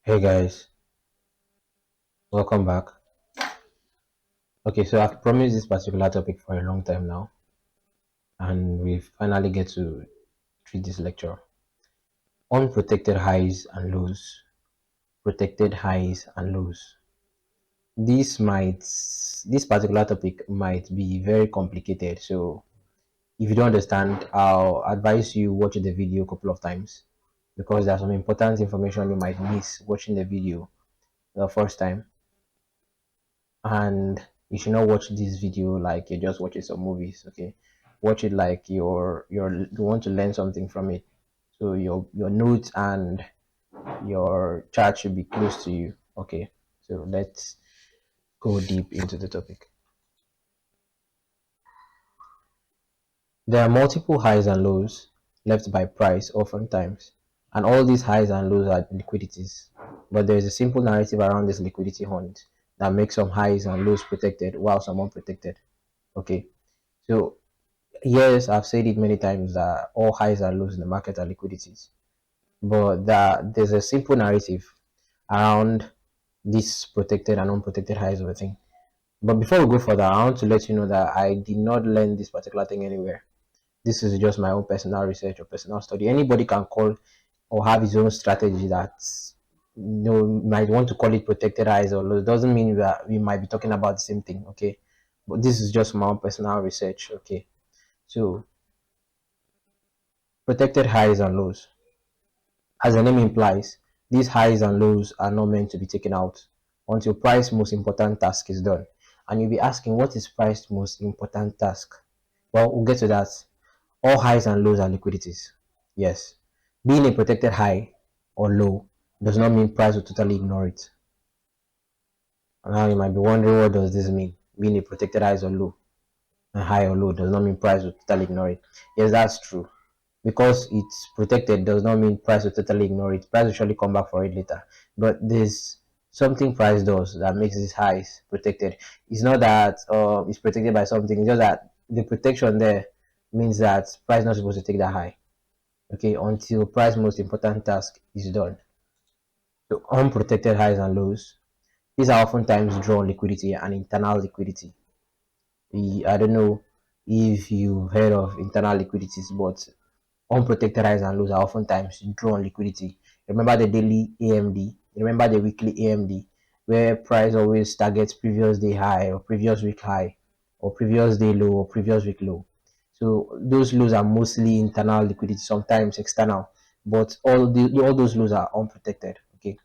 Hey guys, welcome back. Okay, so I've promised this particular topic for a long time now, and we finally get to treat this lecture. Unprotected highs and lows, protected highs and lows. This particular topic might be very complicated. So if you don't understand, I'll advise you watch the video a couple of times because there's some important information you might miss watching the video the first time. And you should not watch this video like you're just watching some movies. Okay, watch it like you want to learn something from it. So your notes and your chart should be close to you. Okay, so let's go deep into the topic. There are multiple highs and lows left by price oftentimes, and all these highs and lows are liquidities. But there is a simple narrative around this liquidity hunt that makes some highs and lows protected while some unprotected. Okay, so yes, I've said it many times that all highs and lows in the market are liquidities, but that there's a simple narrative around this protected and unprotected highs of a thing. But before we go further, I want to let you know that I did not learn this particular thing anywhere. This is just my own personal research or personal study. Anybody can call or have his own strategy that might want to call it protected highs or lows. Doesn't mean that we might be talking about the same thing, okay? But this is just my own personal research, okay? So protected highs and lows. As the name implies, these highs and lows are not meant to be taken out until price's most important task is done. And you'll be asking, what is price's most important task? Well, we'll get to that. All highs and lows are liquidities. Yes. Being a protected high or low does not mean price will totally ignore it. Now you might be wondering, what does this mean? Being a protected high or low, a high or low does not mean price will totally ignore it. Yes, that's true. Because it's protected does not mean price will totally ignore it. Price will surely come back for it later. But there's something price does that makes these highs protected. It's not that it's protected by something. It's just that the protection there means that price is not supposed to take that high. Okay, until price most important task is done. So unprotected highs and lows. These are oftentimes drawn liquidity and internal liquidity. I don't know if you've heard of internal liquidities, but unprotected highs and lows are oftentimes drawn liquidity. Remember the daily AMD, remember the weekly AMD, where price always targets previous day high or previous week high or previous day low or previous week low. So those lows are mostly internal liquidity, sometimes external, but all those lows are unprotected. Okay,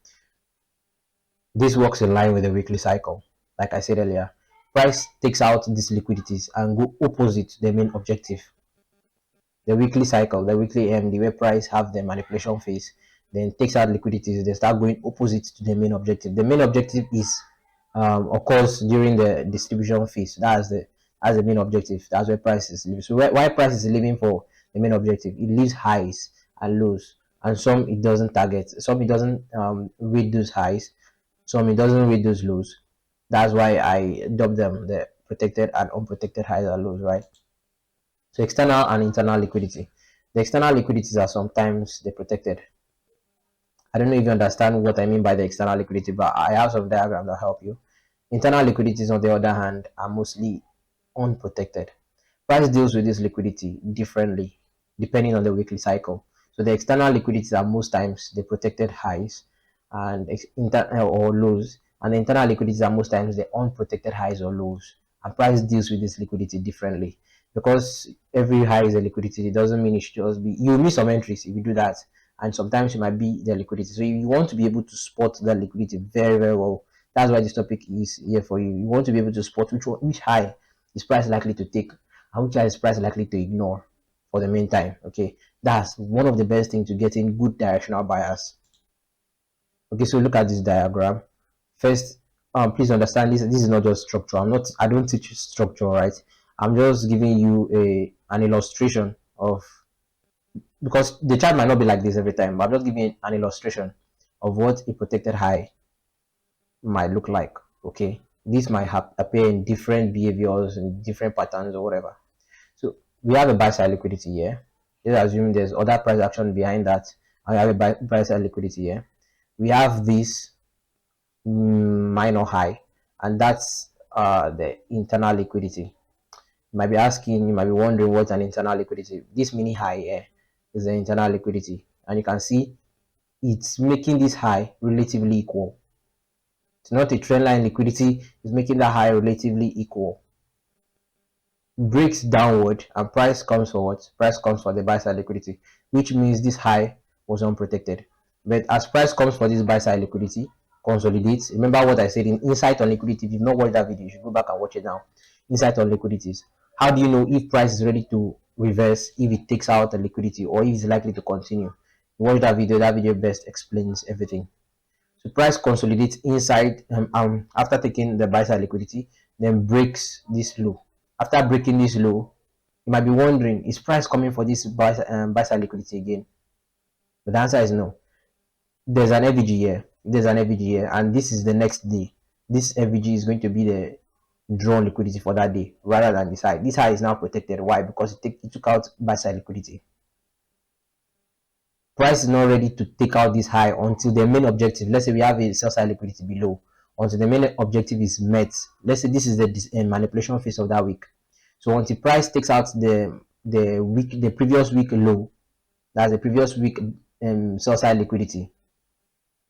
this works in line with the weekly cycle. Like I said earlier, price takes out these liquidities and go opposite to the main objective. The weekly cycle, the weekly the where price have the manipulation phase, then takes out liquidities, they start going opposite to the main objective. The main objective is occurs during the distribution phase. That's the main objective. That's where price is living. So why price is living for the main objective? It leaves highs and lows, and some it doesn't target, some it doesn't read those highs, some it doesn't read those lows. That's why I dub them the protected and unprotected highs and lows, right? So external and internal liquidity. The external liquidities are sometimes they protected. I don't know if you understand what I mean by the external liquidity, but I have some diagrams that help you. Internal liquidities, on the other hand, are mostly unprotected. Price deals with this liquidity differently depending on the weekly cycle. So the external liquidities are most times the protected highs and or lows, and the internal liquidities are most times the unprotected highs or lows. And price deals with this liquidity differently because every high is a liquidity. It doesn't mean it should just be. You miss some entries if you do that, and sometimes it might be the liquidity. So you want to be able to spot that liquidity very very well. That's why this topic is here for you. You want to be able to spot which high is price likely to take and which is price likely to ignore for the meantime. Okay, that's one of the best things to get in good directional bias. Okay, so look at this diagram. First, please understand this is not just structure. I don't teach structure, right? I'm just giving you an illustration of, because the chart might not be like this every time, but I'm just giving an illustration of what a protected high might look like. Okay, this might appear in different behaviors and different patterns or whatever. So we have a buy side liquidity here. Let's assume there's other price action behind that, and we have a buy side liquidity here. we have this minor high, and that's the internal liquidity. You might be asking, you might be wondering what's an internal liquidity. This mini high here is the internal liquidity, and you can see it's making this high relatively equal. It's not a trend line liquidity, it's making that high relatively equal. Breaks downward and price comes for what? Price comes for the buy side liquidity, which means this high was unprotected. But as price comes for this buy side liquidity, consolidates. Remember what I said in insight on liquidity. If you've not watched that video, you should go back and watch it now. Insight on liquidities. How do you know if price is ready to reverse, if it takes out the liquidity, or if it's likely to continue? Watch that video. That video best explains everything. So price consolidates inside after taking the buy side liquidity, then breaks this low. After breaking this low, you might be wondering, is price coming for this buy side liquidity again? But the answer is no. There's an FVG here. There's an FVG here, and this is the next day. This FVG is going to be the drawn liquidity for that day rather than this high. This high is now protected. Why? Because it took out buy side liquidity. Price is not ready to take out this high until the main objective. Let's say we have a sell side liquidity below. Until the main objective is met. Let's say this is the manipulation phase of that week. So until price takes out the previous week low, that's the previous week sell side liquidity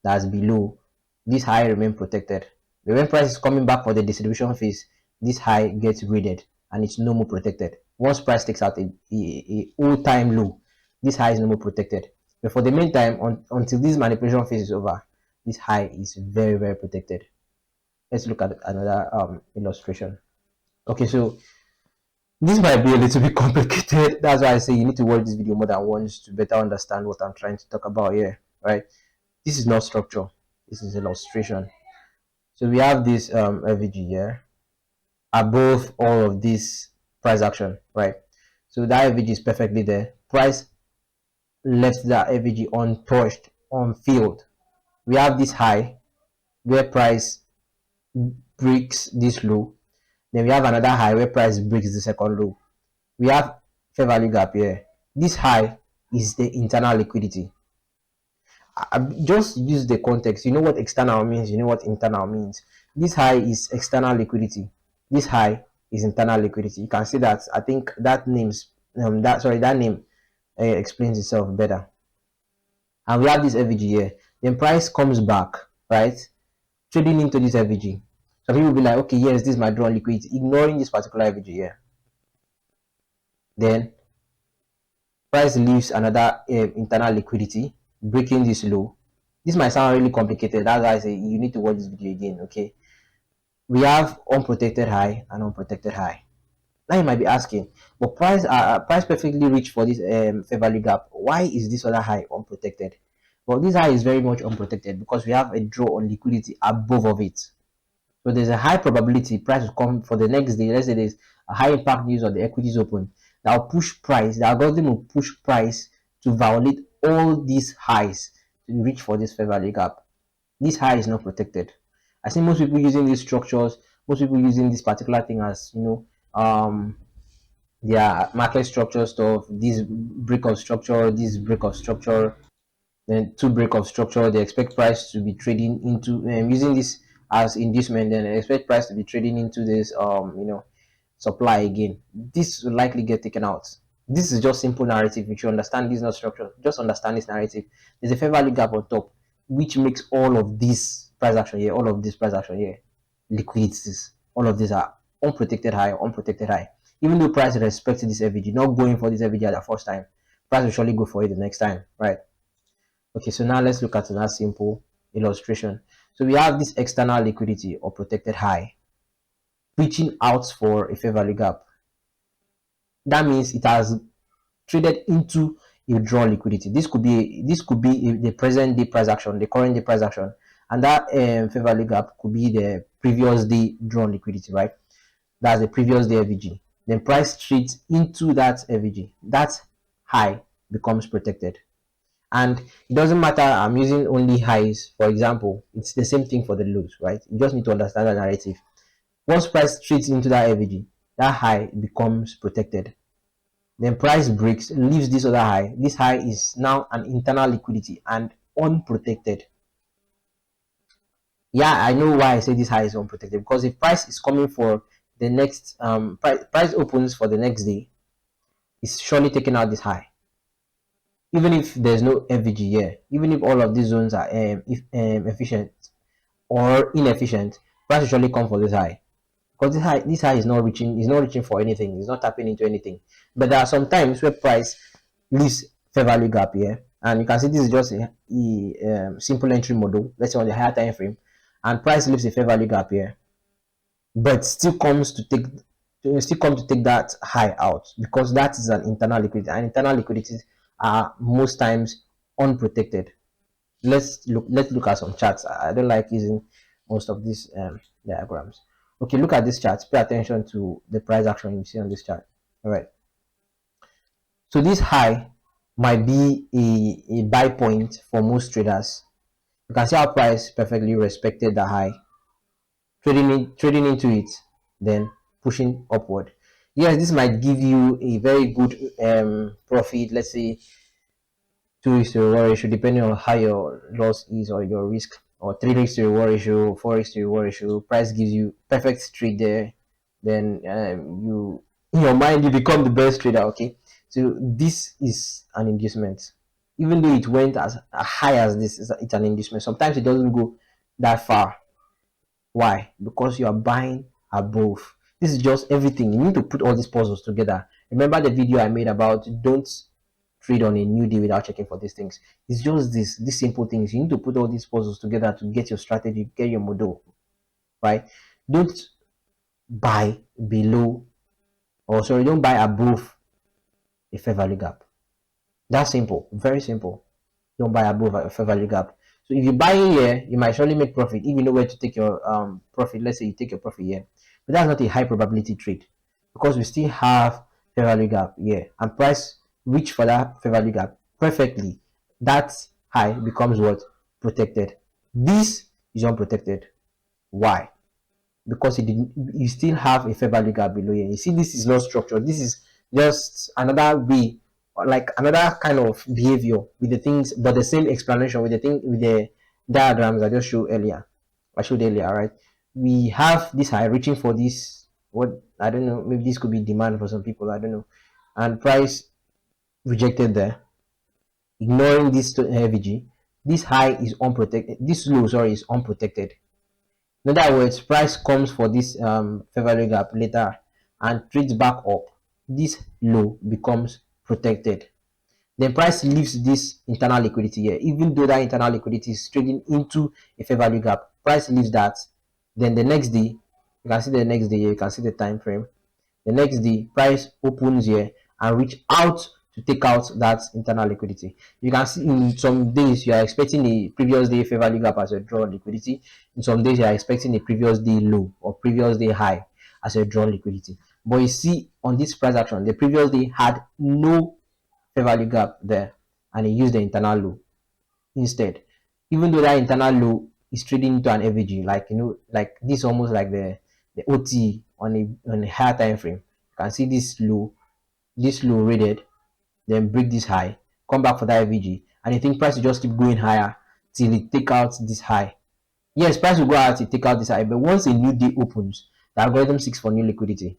that's below, this high remain protected. But when price is coming back for the distribution phase, this high gets graded and it's no more protected. Once price takes out a all-time low, this high is no more protected. But for the meantime, until this manipulation phase is over, this high is very, very protected. Let's look at another illustration. Okay, so this might be a little bit complicated. That's why I say you need to watch this video more than once to better understand what I'm trying to talk about here, right? This is not structure. This is illustration. So we have this FVG here above all of this price action, right? So that FVG is perfectly there. Price left that FVG untouched, unfilled. We have this high where price breaks this low. Then we have another high where price breaks the second low. We have fair value gap here. This high is the internal liquidity. I just use the context. You know what external means, you know what internal means. This high is external liquidity. This high is internal liquidity. You can see that. I think that that name explains itself better. And we have this FVG here. Then price comes back, right? Trading into this FVG. So people will be like, okay, yes, this is my drawn liquidity, ignoring this particular FVG here. Then price leaves another internal liquidity, breaking this low. This might sound really complicated. That's why I say you need to watch this video again. Okay, we have unprotected high and unprotected high. Now you might be asking, but price perfectly reached for this fair value gap. Why is this other high unprotected? Well, this high is very much unprotected because we have a draw on liquidity above of it. So there's a high probability price will come for the next day. Let's say there's a high impact news or the equities open. That will push price. The algorithm will push price to violate all these highs to reach for this fair value gap. This high is not protected. I see most people using these structures, most people using this particular thing as their market structure stuff, this break of structure, this break of structure, then two break of structure. They expect price to be trading into using this as inducement, then they expect price to be trading into this supply again. This will likely get taken out. This is just simple narrative. If you understand this not structure, just understand this narrative. There's a fair value gap on top, which makes all of this price action here, all of this price action here, liquidities. All of these are unprotected high, unprotected high. Even though price respects this FVG, not going for this FVG at the first time, price will surely go for it the next time, right? Okay, so now let's look at another simple illustration. So we have this external liquidity or protected high reaching out for a fair value gap. That means it has traded into a drawn liquidity. This could be the present day price action, the current day price action, and that fair value gap could be the previous day drawn liquidity, right? That's the previous day FVG. Then price trades into that FVG. That high becomes protected. And it doesn't matter, I'm using only highs, for example, it's the same thing for the lows, right? You just need to understand the narrative. Once price trades into that FVG, that high becomes protected. Then price breaks, leaves this other high. This high is now an internal liquidity and unprotected. Yeah, I know why I say this high is unprotected, because if price is coming for the next price opens for the next day, it's surely taking out this high. Even if there's no FVG here, even if all of these zones are efficient or inefficient, price will surely come for this high, because this high is not reaching for anything, it's not tapping into anything. But there are some times where price leaves fair value gap here, and you can see this is just a simple entry model, let's say on the higher time frame, and price leaves a fair value gap here, but still come to take that high out, because that is an internal liquidity, and internal liquidities are most times unprotected. Let's look at some charts. I don't like using most of these diagrams. Okay, look at this chart. Pay attention to the price action you see on this chart. All right. So this high might be a buy point for most traders. You can see how price perfectly respected the high, trading into it, then pushing upward. Yes, this might give you a very good profit. Let's say 2 is to reward ratio, depending on how your loss is or your risk, or 3 to reward ratio, 4 to reward ratio. Price gives you perfect trade there. Then you, in your mind, you become the best trader. Okay, so this is an inducement. Even though it went as high as this, it's an inducement. Sometimes it doesn't go that far. Why? Because you are buying above. This is just everything. You need to put all these puzzles together. Remember the video I made about don't trade on a new day without checking for these things. It's just these simple things. You need to put all these puzzles together to get your strategy, get your model, right? Don't buy below, or sorry, don't buy above a fair value gap. That's simple, very simple. Don't buy above a fair value gap. So if you buy here, you might surely make profit if you know where to take your profit. Let's say you take your profit here, but that's not a high probability trade, because we still have fair value gap here, and price reach for that fair value gap perfectly. That high becomes what? Protected. This is unprotected. Why? Because you still have a fair value gap below here. You see, this is not structured. This is just another way, like another kind of behavior with the things, but the same explanation with the thing, with the diagrams I just showed earlier. Right? We have this high reaching for this. What, I don't know. Maybe this could be demand for some people. I don't know. And price rejected there, ignoring this FVG. This high is unprotected. This low, sorry, is unprotected. In other words, price comes for this fair value gap later and trades back up. This low becomes protected. Then price leaves this internal liquidity here. Even though that internal liquidity is trading into a fair value gap, price leaves that. Then the next day, you can see the next day here, you can see the time frame. The next day, price opens here and reach out to take out that internal liquidity. You can see in some days you are expecting the previous day fair value gap as a draw liquidity. In some days you are expecting the previous day low or previous day high as a draw liquidity. But you see on this price action, the previous day had no fair value gap there, and it used the internal low instead. Even though that internal low is trading into an FVG, like like this, almost like the OT on a higher time frame. You can see this low rated, then break this high, come back for that FVG, and you think price will just keep going higher till it take out this high. Yes, price will go out to take out this high, but once a new day opens, the algorithm seeks for new liquidity,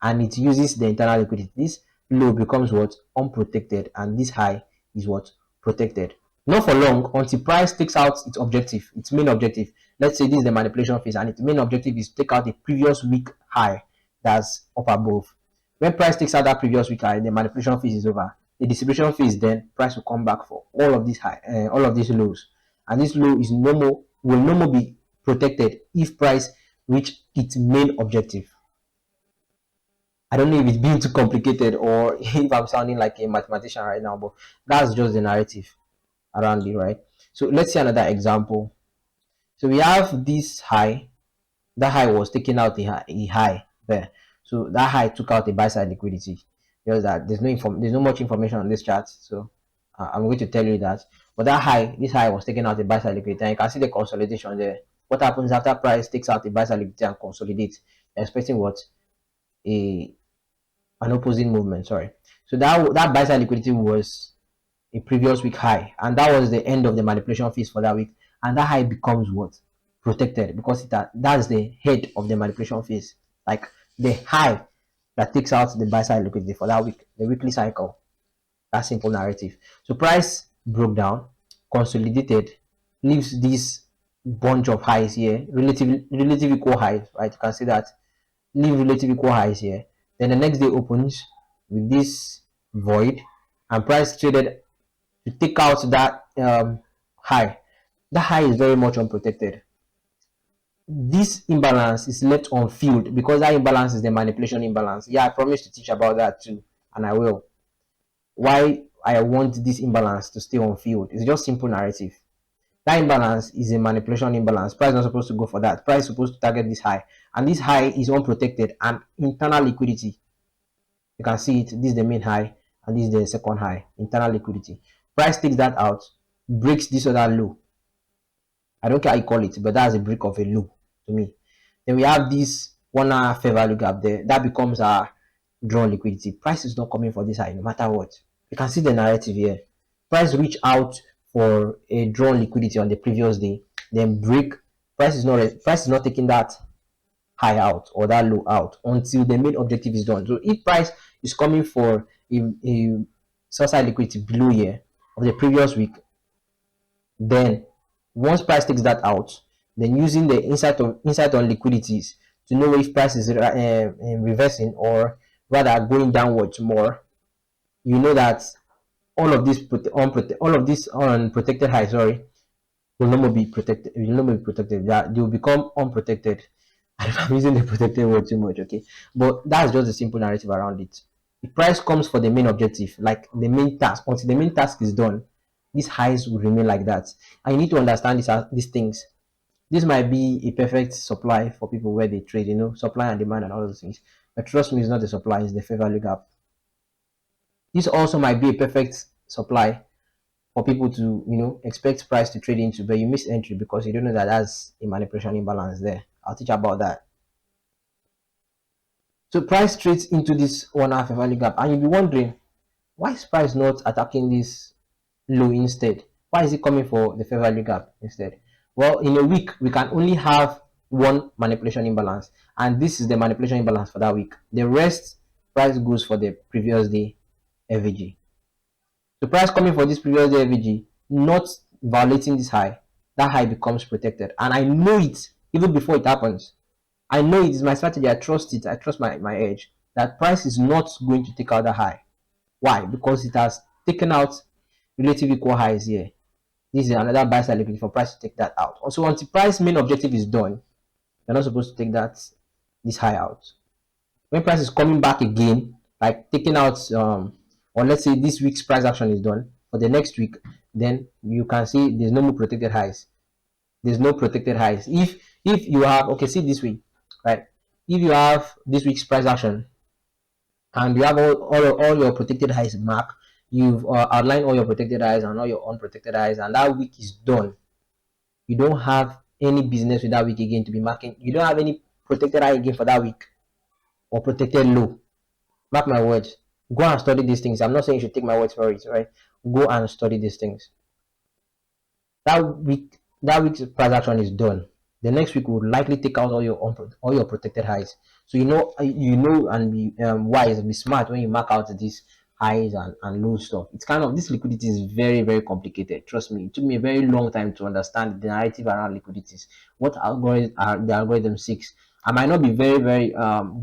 and it uses the internal liquidity. This low becomes what? Unprotected, and this high is what? Protected. Not for long, until price takes out its objective, its main objective. Let's say this is the manipulation phase, and its main objective is to take out the previous week high that's up above. When price takes out that previous week high, the manipulation phase is over. The distribution phase, then price will come back for all of these all of these lows, and this low is will no more be protected if price reach its main objective. I don't know if it's being too complicated or if I'm sounding like a mathematician right now, but that's just the narrative around it, right? So let's see another example. So we have this high. That high was taking out a high there. So that high took out a buy side liquidity. Because that there's no much information on this chart, so I'm going to tell you that. But this high was taking out a buy side liquidity, and you can see the consolidation there. What happens after price takes out the buy side liquidity and consolidates? You're expecting what? A an opposing movement, sorry. So that buy side liquidity was a previous week high, and that was the end of the manipulation fees for that week, and that high becomes what? protected because that's the head of the manipulation phase, like the high that takes out the buy side liquidity for that week, the weekly cycle. That simple narrative. So price broke down, consolidated, leaves this bunch of highs here, relative equal highs, right? You can see that, leave relative equal highs here. Then the next day opens with this void, and price traded to take out that high. That high is very much unprotected. This imbalance is left unfilled because that imbalance is the manipulation imbalance. Yeah, I promise to teach about that too, and I will. Why I want this imbalance to stay unfilled? It's just simple narrative. That imbalance is a manipulation imbalance. Price is not supposed to go for that. Price is supposed to target this high, and this high is unprotected and internal liquidity. You can see it. This is the main high, and this is the second high. Internal liquidity. Price takes that out, breaks this other low. I don't care how you call it, but that's a break of a low to me. Then we have this 1 hour fair value gap there. That becomes our drawn liquidity. Price is not coming for this high no matter what. You can see the narrative here. Price reach out for a drawn liquidity on the previous day, then break. Price is not taking that high out or that low out until the main objective is done. So if price is coming for a sell side liquidity below here of the previous week, then once price takes that out, then using the insight on liquidities to know if price is reversing or rather going downwards more, you know that all of this unprotected high, will no more be protected. Will no more be protected. They will become unprotected. I'm using the protected word too much, okay? But that's just a simple narrative around it. The price comes for the main objective, like the main task. Until the main task is done, these highs will remain like that. And you need to understand these things. This might be a perfect supply for people where they trade, supply and demand and all those things. But trust me, it's not the supply, it's the fair value gap. This also might be a perfect supply for people to, expect price to trade into, but you miss entry because you don't know that that's a manipulation imbalance there. I'll teach about that. So price trades into this 1 hour fair value gap, and you'll be wondering, why is price not attacking this low instead? Why is it coming for the fair value gap instead? Well, in a week, we can only have one manipulation imbalance, and this is the manipulation imbalance for that week. The rest, price goes for the previous day FVG. The price coming for this previous day FVG, not violating this high, that high becomes protected. And I know it even before it happens. I know it is my strategy. I trust it. I trust my edge. That price is not going to take out the high. Why? Because it has taken out relative equal highs here. This is another buy side liquidity for price to take that out. Also, once the price main objective is done, you're not supposed to take this high out. When price is coming back again, like taking out or let's say this week's price action is done for the next week, then you can see there's no more protected highs. There's no protected highs. If you have, okay, see this week, right? If you have this week's price action and you have all your protected highs marked, you've outlined all your protected highs and all your unprotected highs, and that week is done. You don't have any business with that week again to be marking. You don't have any protected high again for that week or protected low. Mark my words. Go and study these things. I'm not saying you should take my words for it, right? Go and study these things. That week's price action is done. The next week will likely take out all your protected highs. So and be wise, be smart when you mark out these highs and low stuff. It's kind of, this liquidity is very, very complicated. Trust me, it took me a very long time to understand the narrative around liquidities. What algorithm are the algorithm seeks? I might not be very, very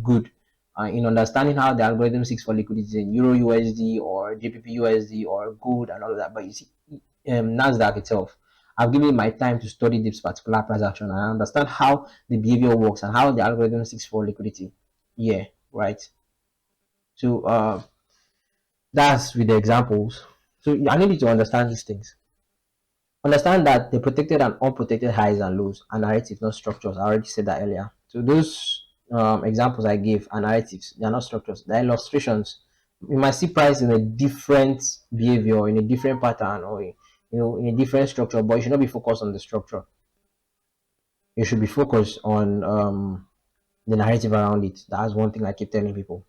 good in understanding how the algorithm seeks for liquidity in Euro USD or JPP USD or gold and all of that. But you see, Nasdaq itself, I've given my time to study this particular price action and understand how the behavior works and how the algorithm seeks for liquidity. Yeah, right. So that's with the examples. So I need you to understand these things. Understand that the protected and unprotected highs and lows are narratives, not structures. I already said that earlier. So those examples I gave are narratives. They are not structures. They are illustrations. You might see price in a different behavior, in a different pattern, or in a different structure, but you should not be focused on the structure. You should be focused on the narrative around it. That's one thing I keep telling people.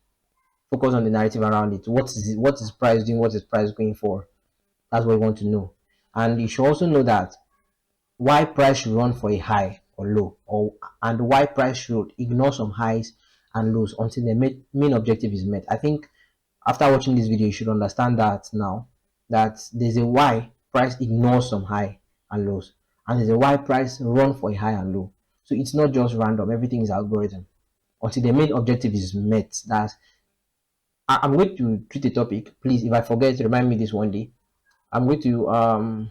Focus on the narrative around it. What is price doing? What is price going for? That's what we want to know. And you should also know that why price should run for a high or low, or and why price should ignore some highs and lows until the main objective is met. I think after watching this video, you should understand that now, that there's a why price ignores some high and lows, and there's a why price run for a high and low. So it's not just random. Everything is algorithm until the main objective is met. That's I'm going to treat a topic. Please, if I forget, remind me this one day. I'm going to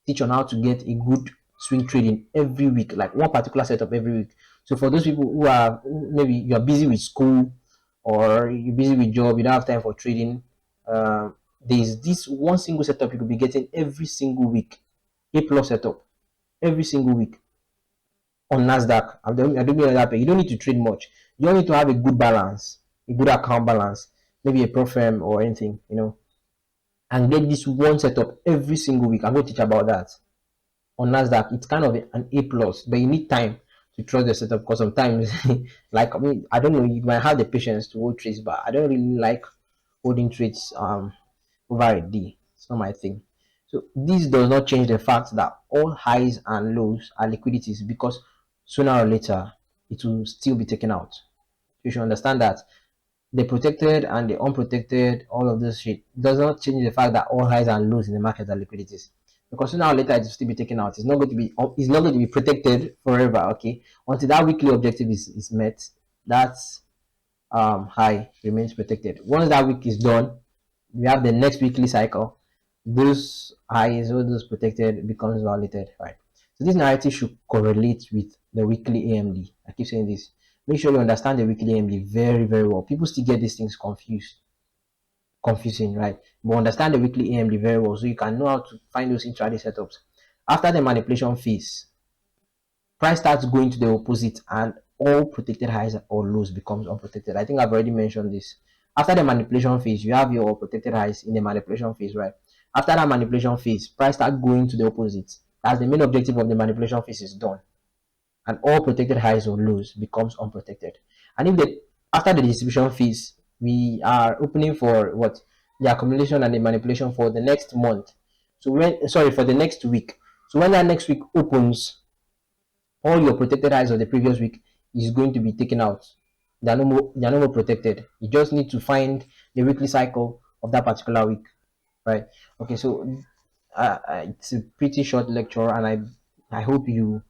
teach on how to get a good swing trading every week, like one particular setup every week. So for those people who are maybe you're busy with school or you're busy with job, you don't have time for trading. There's this one single setup you could be getting every single week, A plus setup every single week on Nasdaq. I don't mean that, but you don't need to trade much. You don't need to have a good balance, a good account balance, maybe a pro firm or anything, and get this one setup every single week. I'm going to teach about that on Nasdaq. It's kind of an A plus, but you need time to trust the setup because sometimes, like I don't know, you might have the patience to hold trades, but I don't really like holding trades over a day. It's not my thing. So this does not change the fact that all highs and lows are liquidities, because sooner or later it will still be taken out. You should understand that the protected and the unprotected, all of this shit does not change the fact that all highs and lows in the market are liquidities. Because sooner or later it will still be taken out. It's not going to be protected forever, okay? Until that weekly objective is met, that's high remains protected. Once that week is done, we have the next weekly cycle. Those highs or those protected becomes violated, right? So this narrative should correlate with the weekly AMD. I keep saying this. Make sure you understand the weekly AMD very, very well. People still get these things confusing, right? But understand the weekly AMD very well so you can know how to find those intraday setups. After the manipulation phase, price starts going to the opposite and all protected highs or lows becomes unprotected. I think I've already mentioned this. After the manipulation phase, you have your protected highs in the manipulation phase, right? After that manipulation phase, price starts going to the opposite. That's the main objective of the manipulation phase is done. And all protected highs or lows becomes unprotected. And if the after the distribution phase, we are opening for what? The accumulation and the manipulation for the next month. So for the next week. So when that next week opens, all your protected highs of the previous week is going to be taken out. They are no more protected. You just need to find the weekly cycle of that particular week, right? Okay, so it's a pretty short lecture, and I hope you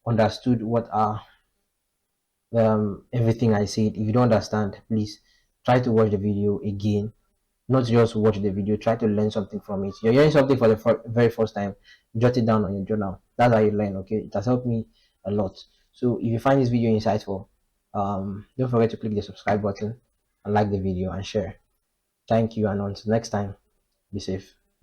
understood what are everything I said. If you don't understand, please try to watch the video again. Not just watch the video, try to learn something from it. You're hearing something for the very first time, jot it down on your journal. That's how you learn, okay? It has helped me a lot. So if you find this video insightful, don't forget to click the subscribe button and like the video and share. Thank you, and until next time, be safe.